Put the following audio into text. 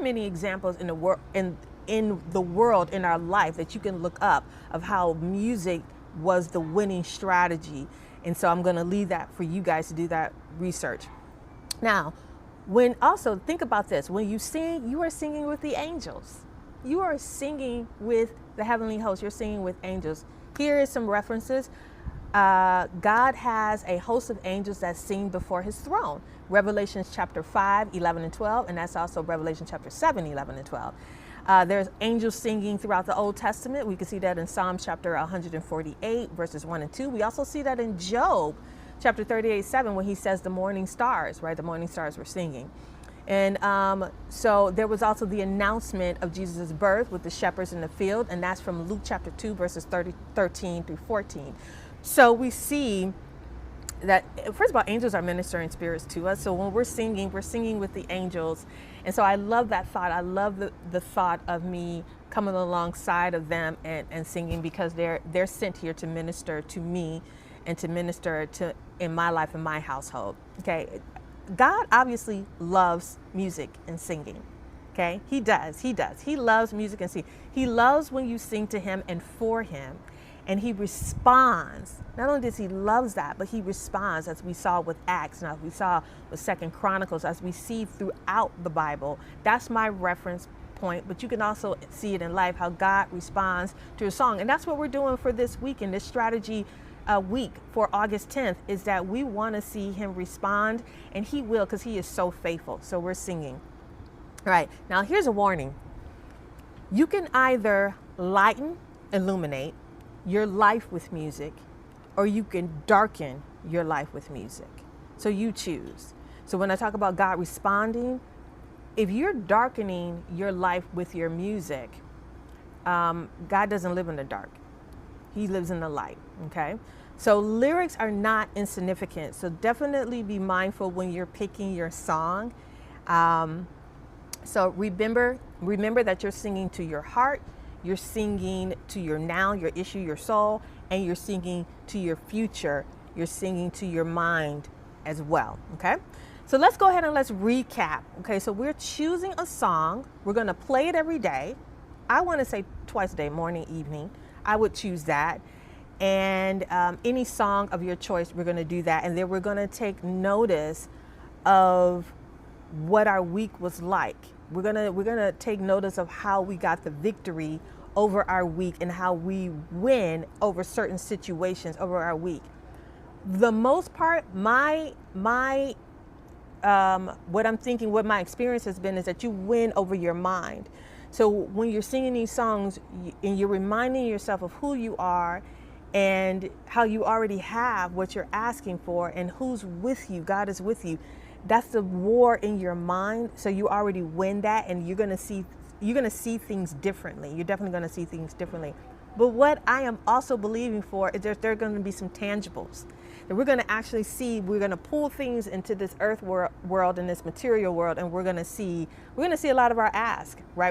are many examples in the world, in our life, that you can look up of how music was the winning strategy. And so I'm going to leave that for you guys to do that research. Now, when also think about this, when you sing, you are singing with the angels. You are singing with the heavenly host. You're singing with angels. Here is some references. God has a host of angels that sing before his throne. Revelation chapter 5, 11 and 12, and that's also Revelation chapter 7, 11 and 12. There's angels singing throughout the Old Testament. We can see that in Psalms chapter 148, verses 1 and 2. We also see that in Job chapter 38, 7, when he says the morning stars, right? The morning stars were singing. And so there was also the announcement of Jesus' birth with the shepherds in the field, and that's from Luke chapter 2, verses 13 through 14. So we see that, first of all, angels are ministering spirits to us. So when we're singing with the angels. And so I love that thought. I love the thought of me coming alongside of them and singing, because they're sent here to minister to me and to minister to in my life and my household. Okay. God obviously loves music and singing. Okay. He does. He loves music and singing. He loves when you sing to him and for him. And he responds. Not only does he loves that, but he responds, as we saw with Acts, and as we saw with Second Chronicles, as we see throughout the Bible. That's my reference point. But you can also see it in life, how God responds to a song. And that's what we're doing for this week, in this strategy week for August 10th, is that we want to see him respond, and he will, because he is so faithful. So we're singing. All right. Now here's a warning. You can either illuminate your life with music, or you can darken your life with music. So you choose. So when I talk about God responding, if you're darkening your life with your music, God doesn't live in the dark. He lives in the light. Okay. So lyrics are not insignificant. So definitely be mindful when you're picking your song. So remember that you're singing to your heart. You're singing to your now, your issue, your soul, and you're singing to your future. You're singing to your mind as well. Okay. So let's go ahead and let's recap. Okay. So we're choosing a song. We're going to play it every day. I want to say twice a day, morning, evening. I would choose that. And any song of your choice, we're going to do that. And then we're going to take notice of what our week was like. We're gonna take notice of how we got the victory over our week and how we win over certain situations over our week. The most part, what I'm thinking, what my experience has been, is that you win over your mind. So when you're singing these songs and you're reminding yourself of who you are and how you already have what you're asking for and who's with you, God is with you. That's the war in your mind. So you already win that, and you're going to see things differently. You're definitely going to see things differently. But what I am also believing for is that there are going to be some tangibles that we're going to actually see. We're going to pull things into this earth world and this material world, and we're going to see a lot of our ask, right?